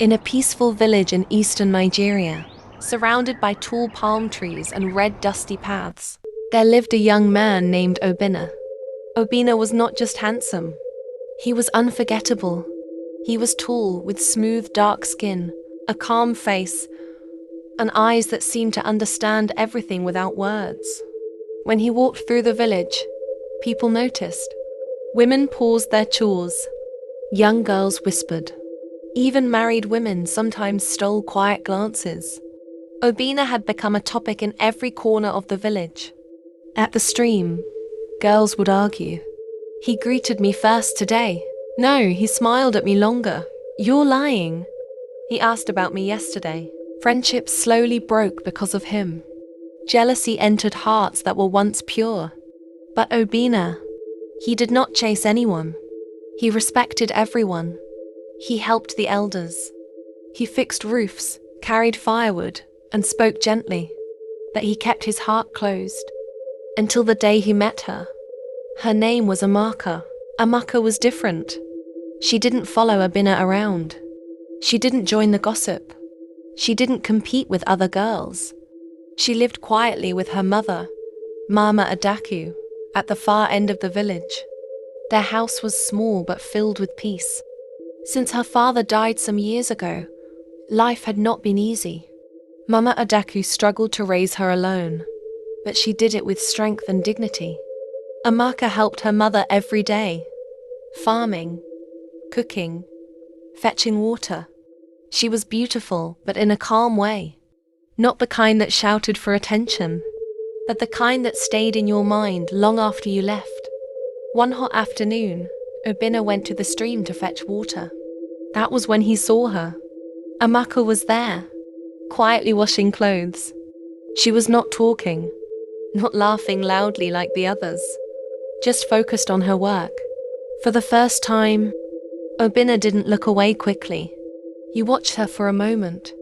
In a peaceful village in eastern Nigeria, surrounded by tall palm trees and red dusty paths, there lived a young man named Obinna. Obinna was not just handsome. He was unforgettable. He was tall, with smooth dark skin, a calm face, and eyes that seemed to understand everything without words. When he walked through the village, people noticed. Women paused their chores. Young girls whispered. Even married women sometimes stole quiet glances. Obinna had become a topic in every corner of the village. At the stream, girls would argue. He greeted me first today. No, he smiled at me longer. You're lying. He asked about me yesterday. Friendships slowly broke because of him. Jealousy entered hearts that were once pure. But Obinna, he did not chase anyone. He respected everyone. He helped the elders. He fixed roofs, carried firewood, and spoke gently. But he kept his heart closed. Until the day he met her. Her name was Amaka. Amaka was different. She didn't follow Obinna around. She didn't join the gossip. She didn't compete with other girls. She lived quietly with her mother, Mama Adaku, at the far end of the village. Their house was small but filled with peace. Since her father died some years ago, life had not been easy. Mama Adaku struggled to raise her alone, but she did it with strength and dignity. Amaka helped her mother every day, farming, cooking, fetching water. She was beautiful, but in a calm way. Not the kind that shouted for attention, but the kind that stayed in your mind long after you left. One hot afternoon, Obinna went to the stream to fetch water. That was when he saw her. Amaka was there, quietly washing clothes. She was not talking, not laughing loudly like the others, just focused on her work. For the first time, Obinna didn't look away quickly. He watched her for a moment.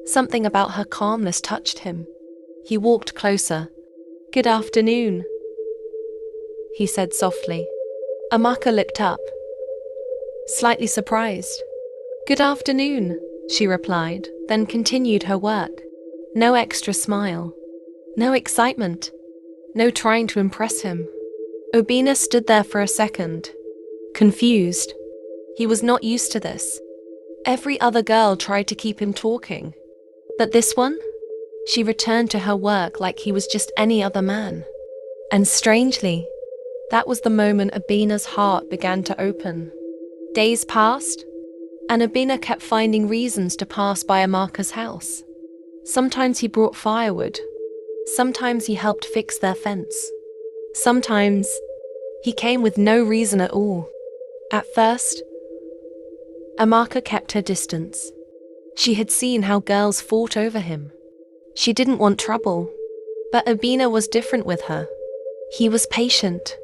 Something about her calmness touched him. He walked closer. "Good afternoon," he said softly. Amaka looked up, slightly surprised. "Good afternoon," she replied, then continued her work. No extra smile. No excitement. No trying to impress him. Obinna stood there for a second, confused. He was not used to this. Every other girl tried to keep him talking. But this one? She returned to her work like he was just any other man. And strangely, that was the moment Obinna's heart began to open. Days passed, and Obinna kept finding reasons to pass by Amaka's house. Sometimes he brought firewood. Sometimes he helped fix their fence. Sometimes he came with no reason at all. At first, Amaka kept her distance. She had seen how girls fought over him. She didn't want trouble. But Obinna was different with her. He was patient.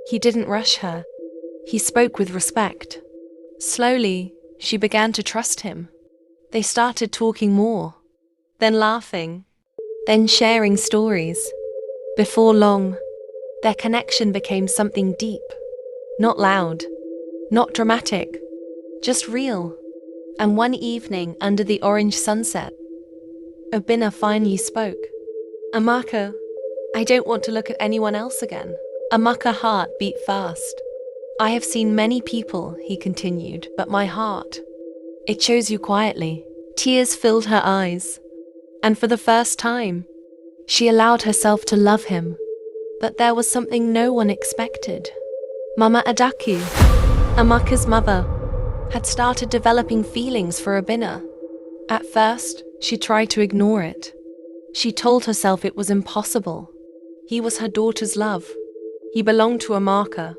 He didn't rush her. He spoke with respect. Slowly, she began to trust him. They started talking more, then laughing, then sharing stories. Before long, their connection became something deep. Not loud, not dramatic, just real. And one evening under the orange sunset, Obinna finally spoke. "Amaka, I don't want to look at anyone else again." Amaka's heart beat fast. "I have seen many people," he continued, "but my heart, it chose you quietly." Tears filled her eyes. And for the first time, she allowed herself to love him. But there was something no one expected. Mama Adaku, Amaka's mother, had started developing feelings for Obinna. At first, she tried to ignore it. She told herself it was impossible. He was her daughter's love. He belonged to Amaka.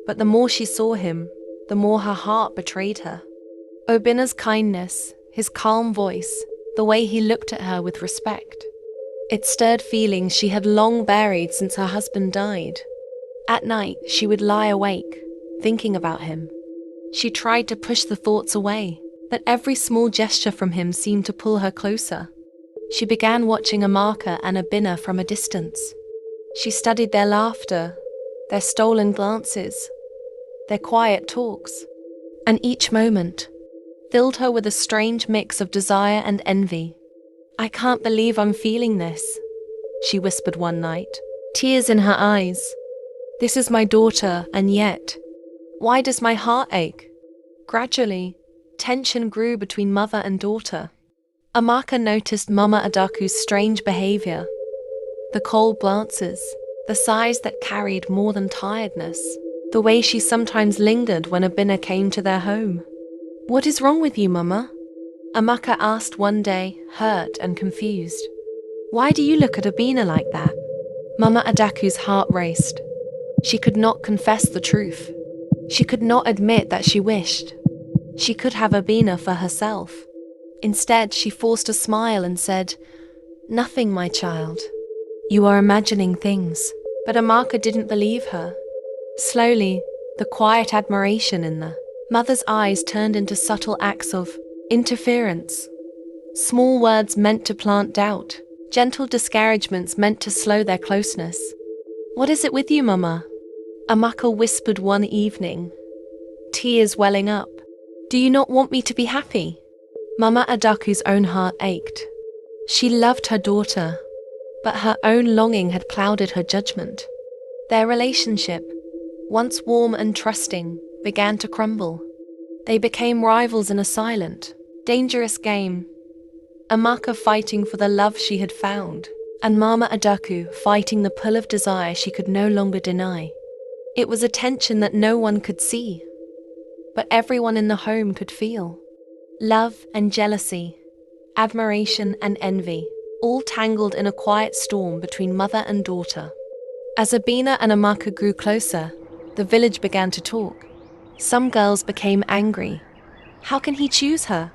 But the more she saw him, the more her heart betrayed her. Obinna's kindness, his calm voice, the way he looked at her with respect, it stirred feelings she had long buried since her husband died. At night, she would lie awake, thinking about him. She tried to push the thoughts away, but every small gesture from him seemed to pull her closer. She began watching Amaka and Obinna from a distance. She studied their laughter, their stolen glances, their quiet talks. And each moment, filled her with a strange mix of desire and envy. "I can't believe I'm feeling this," she whispered one night, tears in her eyes. "This is my daughter, and yet, why does my heart ache?" Gradually, tension grew between mother and daughter. Amaka noticed Mama Adaku's strange behavior. The cold glances, the sighs that carried more than tiredness, the way she sometimes lingered when Obina came to their home. "What is wrong with you, Mama?" Amaka asked one day, hurt and confused. "Why do you look at Obina like that?" Mama Adaku's heart raced. She could not confess the truth. She could not admit that she wished she could have Obina for herself. Instead, she forced a smile and said, "Nothing, my child. You are imagining things." But Amaka didn't believe her. Slowly, the quiet admiration in the mother's eyes turned into subtle acts of interference. Small words meant to plant doubt, gentle discouragements meant to slow their closeness. "What is it with you, Mama?" Amaka whispered one evening, tears welling up. "Do you not want me to be happy?" Mama Adaku's own heart ached. She loved her daughter, but her own longing had clouded her judgment. Their relationship, once warm and trusting, began to crumble. They became rivals in a silent, dangerous game. Amaka fighting for the love she had found, and Mama Adaku fighting the pull of desire she could no longer deny. It was a tension that no one could see, but everyone in the home could feel. Love and jealousy, admiration and envy, all tangled in a quiet storm between mother and daughter. As Obina and Amaka grew closer, the village began to talk. Some girls became angry. "How can he choose her?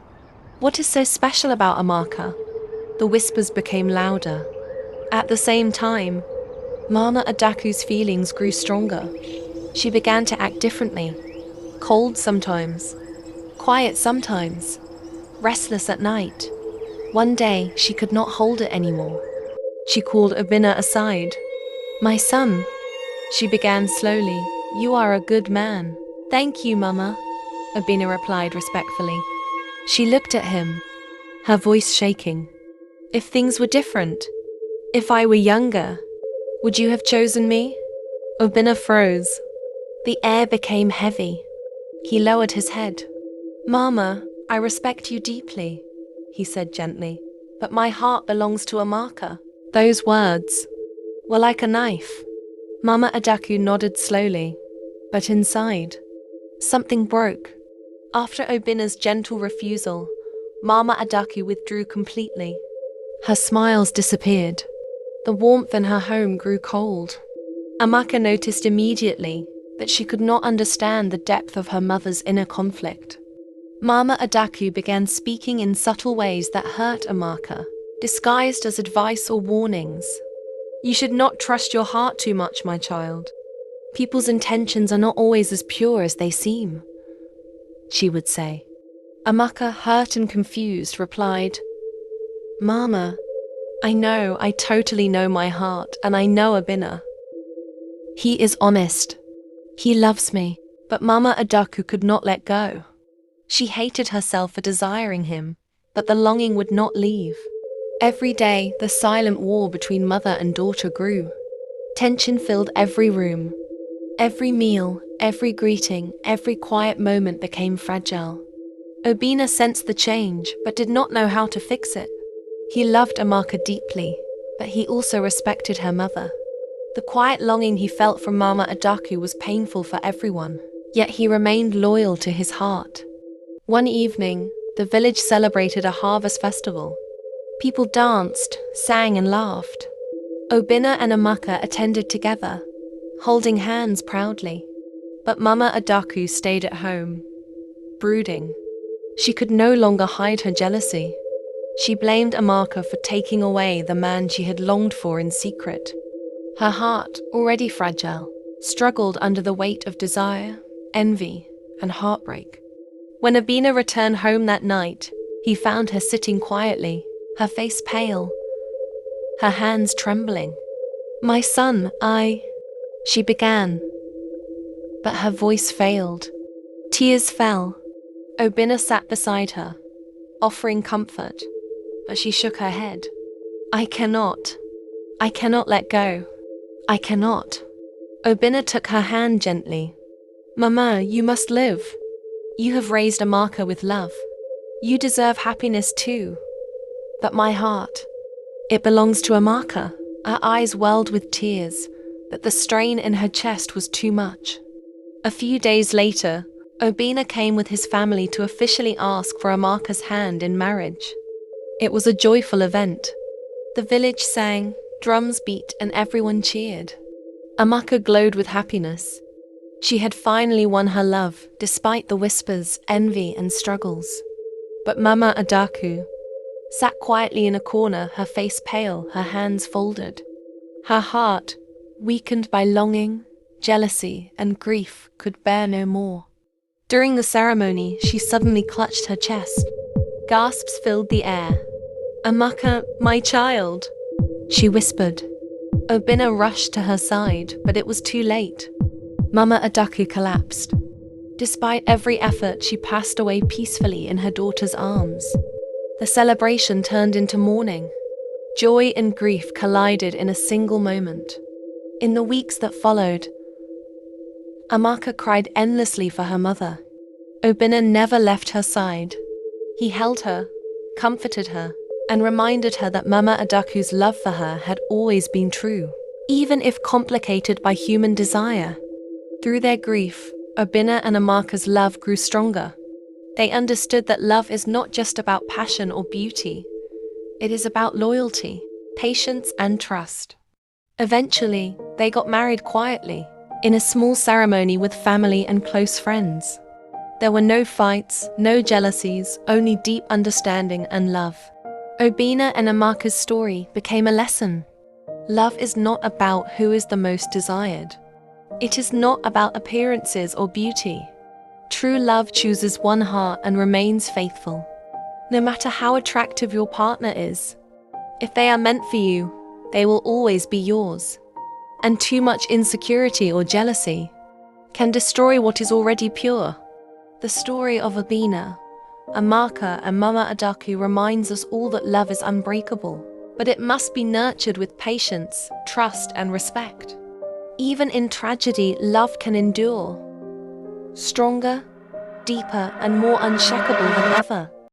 What is so special about Amaka?" The whispers became louder. At the same time, Mama Adaku's feelings grew stronger. She began to act differently. Cold sometimes, quiet sometimes, restless at night. One day, she could not hold it anymore. She called Obina aside. "My son," she began slowly, "you are a good man." "Thank you, Mama," Obina replied respectfully. She looked at him, her voice shaking. "If things were different, if I were younger, would you have chosen me?" Obina froze. The air became heavy. He lowered his head. "Mama, I respect you deeply," he said gently, "but my heart belongs to Amaka." Those words were like a knife. Mama Adaku nodded slowly, but inside, something broke. After Obina's gentle refusal, Mama Adaku withdrew completely. Her smiles disappeared. The warmth in her home grew cold. Amaka noticed immediately that she could not understand the depth of her mother's inner conflict. Mama Adaku began speaking in subtle ways that hurt Amaka, disguised as advice or warnings. "You should not trust your heart too much, my child. People's intentions are not always as pure as they seem," she would say. Amaka, hurt and confused, replied, "Mama, I totally know my heart, and I know Obina. He is honest. He loves me." But Mama Adaku could not let go. She hated herself for desiring him, but the longing would not leave. Every day, the silent war between mother and daughter grew. Tension filled every room. Every meal, every greeting, every quiet moment became fragile. Obina sensed the change, but did not know how to fix it. He loved Amaka deeply, but he also respected her mother. The quiet longing he felt from Mama Adaku was painful for everyone, yet he remained loyal to his heart. One evening, the village celebrated a harvest festival. People danced, sang and laughed. Obina and Amaka attended together, holding hands proudly. But Mama Adaku stayed at home, brooding. She could no longer hide her jealousy. She blamed Amaka for taking away the man she had longed for in secret. Her heart, already fragile, struggled under the weight of desire, envy, and heartbreak. When Obina returned home that night, he found her sitting quietly, her face pale, her hands trembling. "My son, she began, but her voice failed. Tears fell. Obina sat beside her, offering comfort, but she shook her head. I cannot let go. I cannot. Obina took her hand gently. Mama, you must live. You have raised Amaka with love. You deserve happiness too. But my heart, it belongs to Amaka. Her eyes welled with tears, but the strain in her chest was too much. A few days later, Obina came with his family to officially ask for Amaka's hand in marriage. It was a joyful event. The village sang, drums beat, and everyone cheered. Amaka glowed with happiness. She had finally won her love, despite the whispers, envy, and struggles. But Mama Adaku sat quietly in a corner, her face pale, her hands folded. Her heart, weakened by longing, jealousy, and grief, could bear no more. During the ceremony, she suddenly clutched her chest. Gasps filled the air. Amaka, my child, she whispered. Obina rushed to her side, but it was too late. Mama Adaku collapsed. Despite every effort, she passed away peacefully in her daughter's arms. The celebration turned into mourning. Joy and grief collided in a single moment. In the weeks that followed, Amaka cried endlessly for her mother. Obina never left her side. He held her, comforted her, and reminded her that Mama Adaku's love for her had always been true, even if complicated by human desire. Through their grief, Obina and Amaka's love grew stronger. They understood that love is not just about passion or beauty. It is about loyalty, patience, and trust. Eventually, they got married quietly, in a small ceremony with family and close friends. There were no fights, no jealousies, only deep understanding and love. Obina and Amaka's story became a lesson. Love is not about who is the most desired. It is not about appearances or beauty. True love chooses one heart and remains faithful. No matter how attractive your partner is, if they are meant for you, they will always be yours. And too much insecurity or jealousy can destroy what is already pure. The story of Obina, Amaka, and Mama Adaku reminds us all that love is unbreakable, but it must be nurtured with patience, trust, and respect. Even in tragedy, love can endure, stronger, deeper, and more unshakable than ever.